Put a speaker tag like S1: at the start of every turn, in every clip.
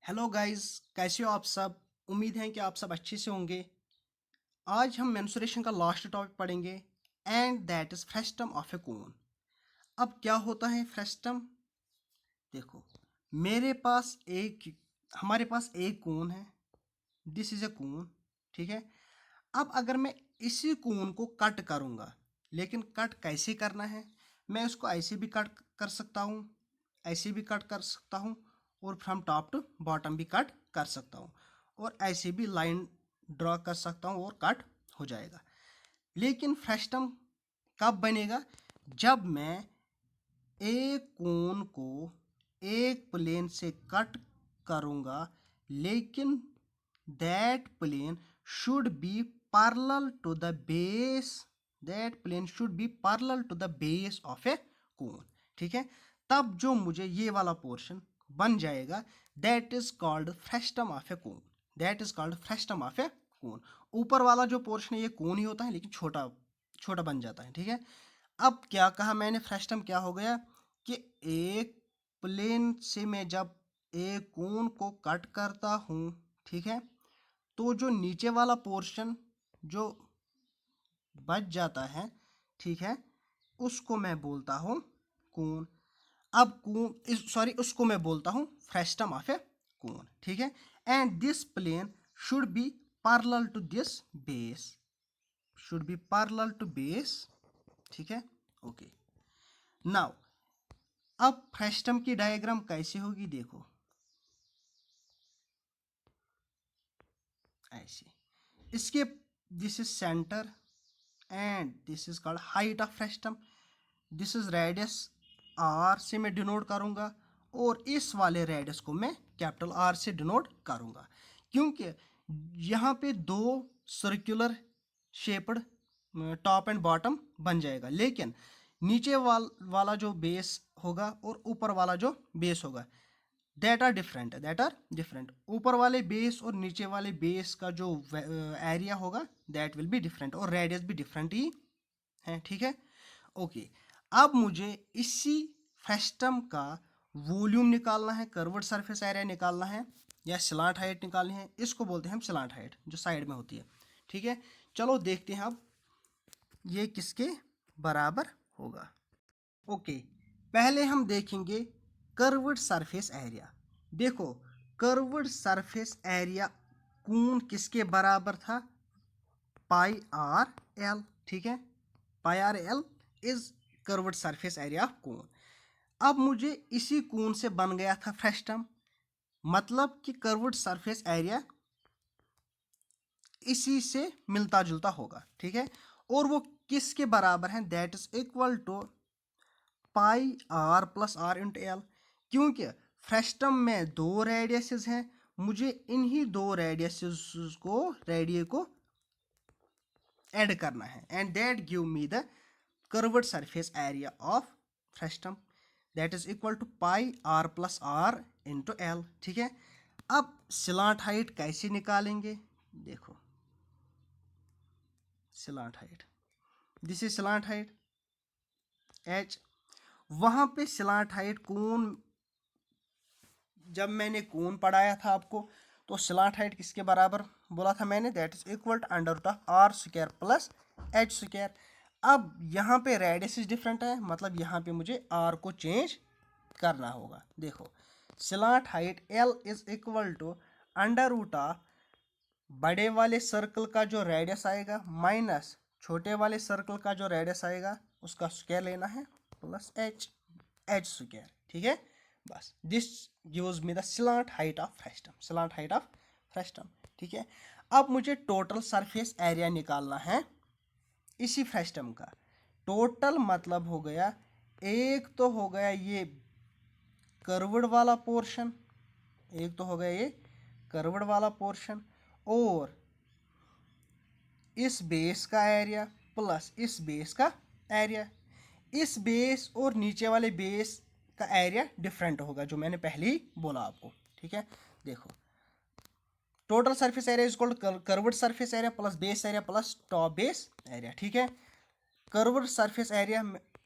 S1: Hello guys, कैसे हो आप सब। उम्मीद है कि आप सब अच्छे से होंगे। आज हम मेंस्ट्रुएशन का लास्ट टॉपिक पढ़ेंगे and that is फ्रेस्टम of a कोन। अब क्या होता है फ्रेस्टम? देखो, मेरे पास एक हमारे पास एक कोन है। दिस इज ए कोन, ठीक है। अब अगर मैं इसी कोन को कट करूंगा, लेकिन कट कैसे करना है? मैं उसको ऐसे भी कट कर सकता हूँ, ऐसे भी कट कर सकता हूँ, और फ्रॉम टॉप टू बॉटम भी कट कर सकता हूँ, और ऐसे भी लाइन ड्रॉ कर सकता हूँ और कट हो जाएगा। लेकिन फ्रेस्टम कब बनेगा? जब मैं एक कोन को एक प्लेन से कट करूँगा, लेकिन that plane should be parallel to the base, that plane should be parallel to the base of a cone, ठीक है। तब जो मुझे ये वाला पोर्शन बन जाएगा, that is called frustum of a cone, that is called frustum of a cone. ऊपर वाला जो पोर्शन है ये कोन ही होता है, लेकिन छोटा छोटा बन जाता है, ठीक है। अब क्या कहा मैंने, फ्रेस्टम क्या हो गया कि एक प्लेन से मैं जब एक कोन को कट करता हूँ, ठीक है, तो जो नीचे वाला पोर्शन जो बच जाता है, ठीक है, उसको मैं बोलता हूँ कोन। अब कोन सॉरी उसको मैं बोलता हूँ फ्रेस्टम ऑफ ए कोन, ठीक है। And this plane should be parallel to this base, should be parallel to base, ठीक है। ओके, नाउ अब फ्रेस्टम की डायग्राम कैसे होगी? देखो ऐसे, इसके this is centre and this is called height of frustum. This is radius R से मैं डिनोट करूंगा, और इस वाले रेडियस को मैं कैपिटल आर से डिनोट करूंगा, क्योंकि यहाँ पे दो circular shaped top and bottom बन जाएगा, लेकिन नीचे वाला जो बेस होगा और ऊपर वाला जो बेस होगा, दैट आर डिफरेंट। ऊपर वाले बेस और नीचे वाले बेस का जो एरिया होगा दैट विल बी डिफरेंट, और रेडियस भी डिफरेंट ही है, ठीक है। ओके, अब मुझे इसी फ्रेस्टम का वॉल्यूम निकालना है, कर्व्ड सरफेस एरिया निकालना है, या स्लांट हाइट निकालनी है। इसको बोलते हैं हम स्लांट हाइट, जो साइड में होती है, ठीक है। चलो देखते हैं अब ये किसके बराबर होगा। ओके, पहले हम देखेंगे कर्व्ड सरफेस एरिया। देखो, कर्व्ड सरफेस एरिया कोन किसके बराबर था? पाई आर एल, ठीक है। Pi R L is curved surface area of cone. अब मुझे इसी कोन से बन गया था फ्रेस्टम, मतलब कि कर्व्ड सरफेस एरिया इसी से मिलता जुलता होगा, ठीक है। और वो किसके बराबर है? That is equal to pi are plus are into l, क्योंकि फ्रेस्टम में दो रेडियसेस हैं, मुझे इन्हीं दो रेडियसेस को रेडियो को ऐड करना है, and that give me the curved surface area of frustum, that is equal to pi are plus are into L, ठीक है। अब स्लांट हाइट कैसे निकालेंगे? देखो, slant height, this is slant height H. वहां पे स्लांट हाइट कोन, जब मैंने कोन पढ़ाया था आपको, तो स्लांट हाइट किसके बराबर बोला था मैंने? That is equal to under root of r square plus h square. अब यहाँ पे रेडियस डिफरेंट है, मतलब यहाँ पे मुझे आर को चेंज करना होगा। देखो, slant height l is equal to under root of बड़े वाले सर्कल का जो रेडियस आएगा माइनस छोटे वाले सर्कल का जो रेडियस आएगा, उसका स्क्वायर लेना है, प्लस एच, एच स्क्वायर, ठीक है। बस this gives me the slant height of frustum, slant height of frustum, ठीक है। अब मुझे टोटल सरफेस एरिया निकालना है इसी फ्रेस्टम का। टोटल मतलब हो गया, एक तो हो गया ये कर्व्ड वाला पोर्शन, एक तो हो गया ये कर्व्ड वाला पोर्शन, और इस बेस का एरिया प्लस इस बेस का एरिया। इस बेस और नीचे वाले बेस का एरिया डिफरेंट होगा, जो मैंने पहले ही बोला आपको, ठीक है। देखो, total surface area is equal to curved surface area plus base area plus top base area, ठीक है। कर्व्ड सरफेस एरिया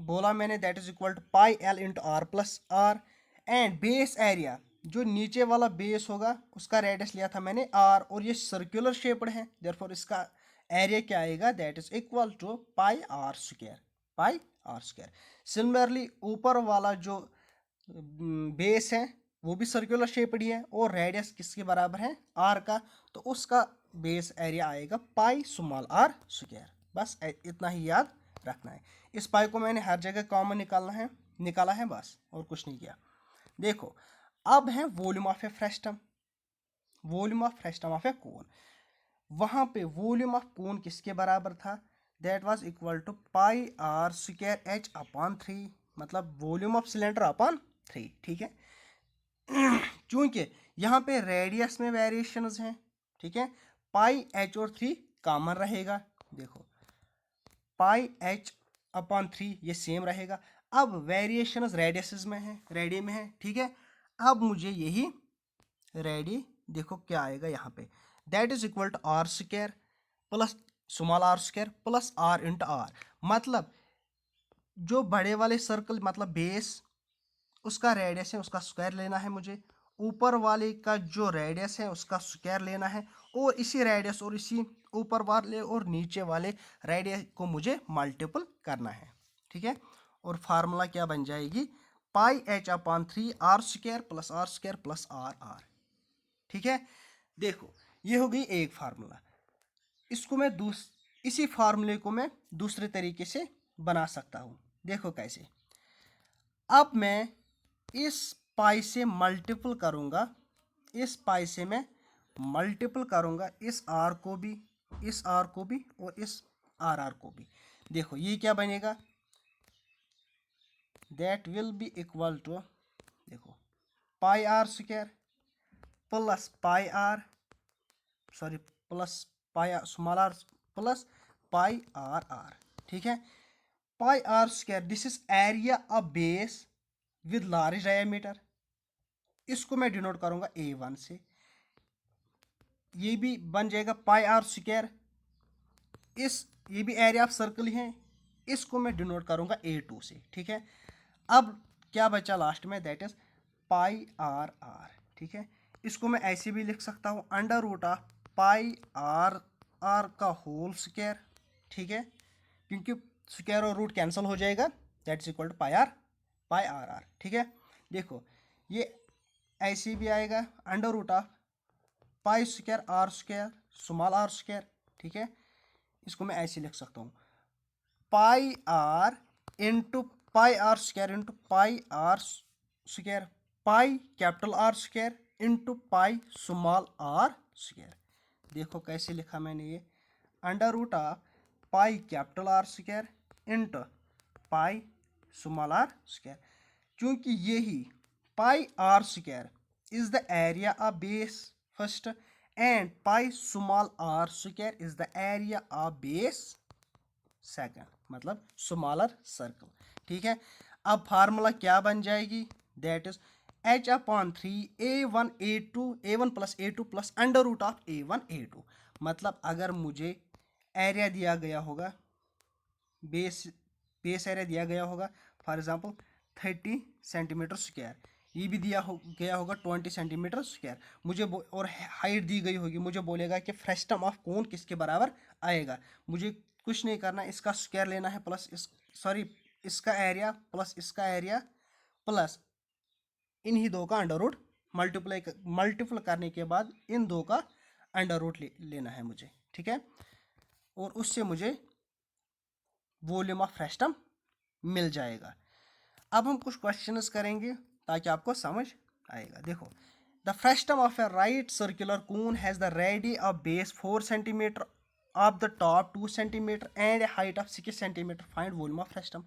S1: बोला मैंने, that is equal to pi l into r plus r, and base area जो नीचे वाला base होगा उसका radius लिया था मैंने आर, और ये सर्कुलर शेप्ड है, देयरफॉर इसका एरिया क्या आएगा, that is equal to pi are square, pi are square. Similarly ऊपर वाला जो बेस है वो भी सर्कुलर शेप्ड ही है, और रेडियस किसके बराबर है, आर का, तो उसका बेस एरिया आएगा पाई स्मॉल आर स्क्वायर। बस इतना ही याद रखना है। इस पाई को मैंने हर जगह कॉमन निकाला है बस, और कुछ नहीं किया। देखो अब है volume of a frustum, volume of frustum of a cone. वहां पे वॉल्यूम ऑफ कोन किसके बराबर था, that was equal to pi are square H upon 3, मतलब वॉल्यूम ऑफ सिलेंडर अपॉन 3, ठीक है। चूंकि यहाँ पे रेडियस में वेरिएशंस हैं, ठीक है, पाई एच और 3 कॉमन रहेगा। देखो पाई एच अपॉन 3 ये सेम रहेगा। अब वेरिएशंस रेडियसेस में है, रेडी में है, ठीक है। अब मुझे यही रेडी देखो क्या आएगा यहाँ पे, that is equal to r square plus small are square plus are into r. मतलब जो बड़े वाले सर्कल मतलब बेस उसका रेडियस है उसका स्क्वायर लेना है मुझे, ऊपर वाले का जो रेडियस है उसका स्क्वायर लेना है, और इसी रेडियस और इसी ऊपर वाले और नीचे वाले रेडियस को मुझे मल्टीपल करना है, ठीक है। और फार्मूला क्या बन जाएगी, pi H upon 3 R square plus R are, ठीक है। देखो ये हो गई एक फार्मूला। इसको मैं इसी फार्मूले को मैं दूसरे तरीके से बना सकता हूँ। देखो कैसे, अब मैं इस पाई से मल्टीपल करूँगा, इस पाई से मैं मल्टीपल करूँगा इस आर को भी, इस आर को भी, और इस आर आर को भी। देखो ये क्या बनेगा, that will be equal to, देखो pi are square plus pi R, sorry plus pi small R plus pi are are, ठीक है। Pi are square this is area of base with large diameter, इसको मैं denote करूंगा A1 से। ये भी बन जाएगा पाई आर स्क्वायर, ये भी एरिया ऑफ सर्कल है, इसको मैं डिनोट करूंगा A2 से, ठीक है। अब क्या बचा लास्ट में, that is pi are are, ठीक है। इसको मैं ऐसे भी लिख सकता हूँ, under root of pi are r का होल स्क्वायर, ठीक है, क्योंकि स्क्वायर और रूट कैंसिल हो जाएगा, that is equal to pi are are, ठीक है। देखो ये ऐसे भी आएगा, under root of pi square r square small are square, ठीक है। इसको मैं ऐसे लिख सकता हूँ, pi are into pi are square into pi are square, pi capital R square into pi small are square. देखो कैसे लिखा मैंने ये, under root of pi capital R square into pi small are square. क्योंकि यही pi are square is the area of base first, and pi small are square is the area of base second, मतलब smaller circle, ठीक है। अब formula क्या बन जाएगी, that is h upon 3 A1 plus A2 plus under root of A1 A2। मतलब अगर मुझे एरिया दिया गया होगा, बेस एरिया दिया गया होगा फॉर एग्जांपल 30 सेंटीमीटर स्क्वायर, ये भी गया होगा 20 सेंटीमीटर स्क्वायर, मुझे और हाइट दी गई होगी, मुझे बोलेगा कि फ्रेस्टम ऑफ कोन किसके बराबर आएगा। मुझे कुछ नहीं करना, इसका स्क्वायर लेना है प्लस इसका एरिया प्लस इसका एरिया प्लस इन्हीं दो का अंडर रूट मल्टीपल करने के बाद इन दो का अंडर रूट लेना है मुझे, ठीक है। और उससे मुझे वॉल्यूम ऑफ फ्रेस्टम मिल जाएगा। अब हम कुछ क्वेश्चंस करेंगे ताकि आपको समझ आएगा। देखो, the frustum of a right circular cone has the radii of base 4 centimetre of the top 2 centimetre and a height of 6 centimetre, find volume of frustum.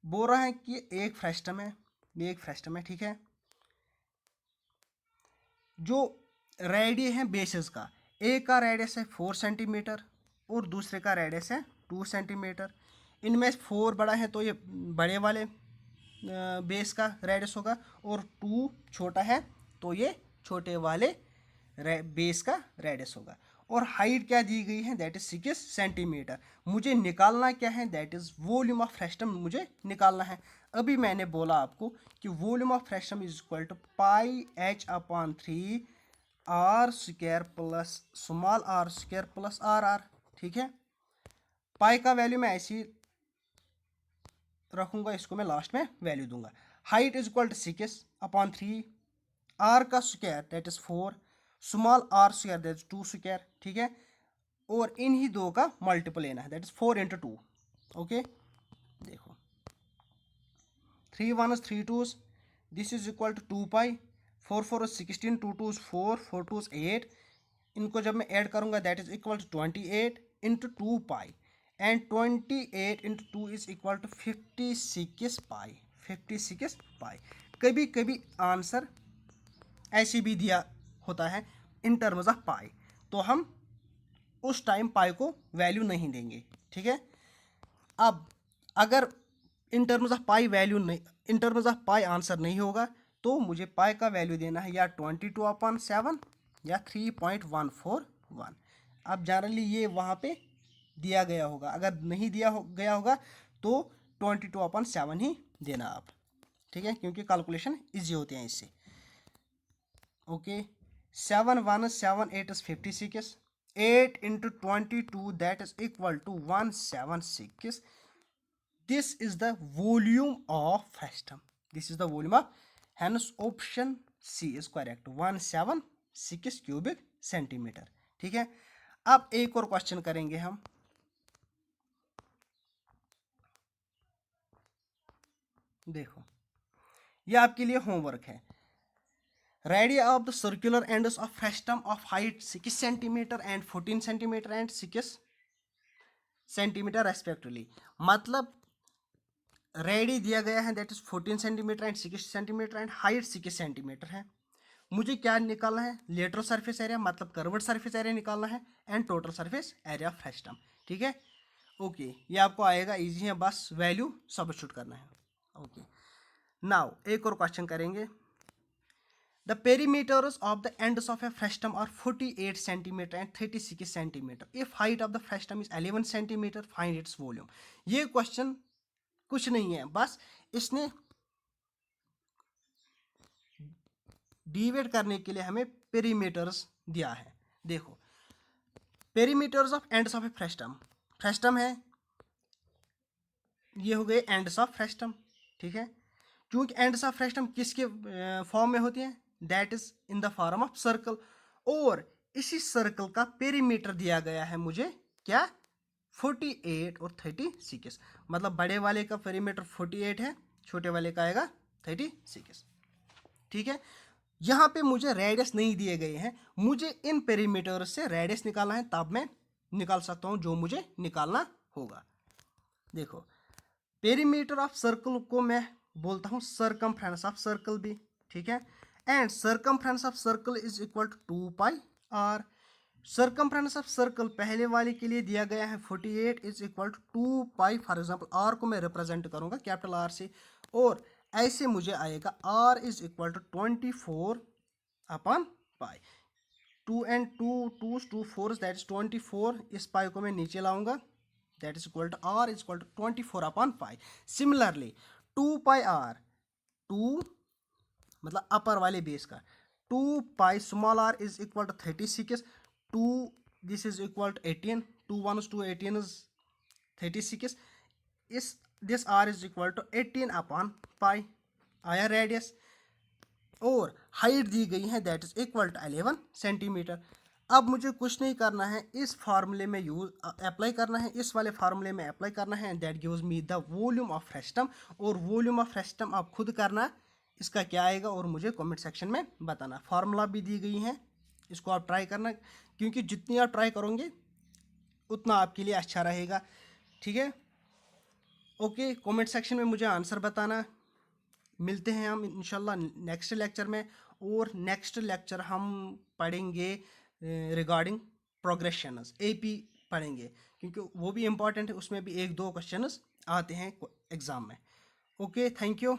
S1: बोल रहा है कि एक फ्रेस्टम है, ये एक फ्रेस्टम है, ठीक है। जो रेडी है बेसिस का, एक का रेडियस है 4 सेंटीमीटर और दूसरे का रेडियस है 2 सेंटीमीटर। इनमें 4 बड़ा है तो ये बड़े वाले बेस का रेडियस होगा, और 2 छोटा है तो ये छोटे वाले बेस का रेडियस होगा। और हाइट क्या दी गई है, दैट इज 6 सेंटीमीटर। मुझे निकालना क्या है, that is volume of frustum मुझे निकालना है। अभी मैंने बोला आपको कि volume of frustum is equal to pi H upon 3 R square plus small are square plus R are. ठीक है, पाई का वैल्यू मैं ऐसे ही रखूंगा, इसको मैं लास्ट में वैल्यू दूंगा। Height is equal to 6 upon 3 R का square that is 4 small are square that is 2 square. ठीक है, और इन ही दो का मल्टीपल लेना है, दैट इज 4 इंटू 2। ओके, देखो 3 1 3 2, this is equal to 2 pi, 4 4 16, 2 2 4, 4 2 8। इनको जब मैं ऐड करूंगा that is equal to 28 into 2 pi, and 28 into 2 is equal to 56 pi, 56 pi. कभी कभी आंसर ऐसे भी दिया होता है इन टर्म्स ऑफ पाई, तो हम उस टाइम पाई को वैल्यू नहीं देंगे। ठीक है, अब अगर in terms of pi value नहीं, in terms of pi answer नहीं होगा, तो मुझे पाई का वैल्यू देना है या 22/7 या 3.141। अब जनरली ये वहाँ पे दिया गया होगा, अगर नहीं दिया गया होगा तो 22/7 ही देना आप। ठीक है, क्योंकि कैलकुलेशन इजी होते हैं इससे। Okay, 7 1 7 8 is 56, 8 into 22 that is equal to 176. This is the volume of frustum. This is the volume of, hence option C is correct, 176 cubic centimeter. ठीक है, अब एक और क्वेश्चन करेंगे हम। देखो, ये आपके लिए होमवर्क है। Radii of the circular ends of frustum of height 6 centimeter and 14 centimeter and 6 centimeter respectively. मतलब रेडी दिया गया है that is 14 centimetre and 6 centimetre and height 6 centimetre है। मुझे क्या निकालना है, लेटरल सरफेस एरिया मतलब कर्व्ड सरफेस एरिया निकालना है, and total surface area of frustum. ठीक है, ओके, ये आपको आएगा, इजी है, बस वैल्यू सब्स्टिट्यूट करना है। ओके, नाउ एक और क्वेश्चन करेंगे। The perimeters of the ends of a frustum are 48 centimeter and 36 centimeter. If height of the frustum is 11 centimeter, find its volume. ये क्वेश्चन कुछ नहीं है, बस इसने डिवाइड करने के लिए हमें पेरीमीटर्स दिया है। देखो, perimeters of ends of a फ्रेस्टम, फ्रेस्टम है, ये हो गए एंड्स ऑफ फ्रेस्टम। ठीक है, क्योंकि एंड्स ऑफ फ्रेस्टम किसके फॉर्म में होती हैं, that is in the form of circle, और इसी सर्कल का पेरीमीटर दिया गया है मुझे क्या, 48 और 36। मतलब बड़े वाले का पेरीमीटर 48 है, छोटे वाले का आएगा 36। ठीक है, यहाँ पे मुझे रेडियस नहीं दिए गए हैं, मुझे इन पेरीमीटर से रेडियस निकालना है, तब मैं निकाल सकता हूँ जो मुझे निकालना होगा। देखो, पेरीमीटर ऑफ सर्कल को मैं बोलता हूँ सर्कमफ्रेंस ऑफ सर्कल भी। ठीक है, and circumference of circle is equal to 2 pi r. Circumference of circle पहले वाले के लिए दिया गया है 48 is equal to 2 pi. For example r को मैं रिप्रेजेंट करूंगा कैपिटल आर से, और ऐसे मुझे आएगा आर इज इक्वल टू 24/पाई। 2 and 2 2 4 दैट इज 24। इस पाई को मैं नीचे लाऊंगा, that is equal to R is equal to 24/पाई। सिमिलरली 2 पाई आर, 2 मतलब अपर वाले बेस का, 2 pi small R is equal to 36, 2 this is equal to 18, 2 1 2 18 इज 36, इस this R is equal to 18/पाई आया रेडियस, और हाइट दी गई है that is equal to 11 centimetre. अब मुझे कुछ नहीं करना है, इस फार्मूले में यूज अप्लाई करना है, इस वाले फार्मूले में अप्लाई करना है, and that gives me the volume of frustum. और वॉल्यूम ऑफ फ्रेस्टम आप खुद करना, इसका क्या आएगा और मुझे कमेंट सेक्शन में बताना। फार्मूला भी दी गई है, इसको आप ट्राई करना, क्योंकि जितनी आप ट्राई करोगे उतना आपके लिए अच्छा रहेगा। ठीक है, ओके, कमेंट सेक्शन में मुझे आंसर बताना। मिलते हैं हम इंशाल्लाह नेक्स्ट लेक्चर में, और नेक्स्ट लेक्चर हम पढ़ेंगे रिगार्डिंग प्रोग्रेशंस, एपी पढ़ेंगे, क्योंकि वो भी इम्पॉर्टेंट है, उसमें भी 1-2 क्वेश्चंस आते हैं एग्ज़ाम में। Okay, thank you.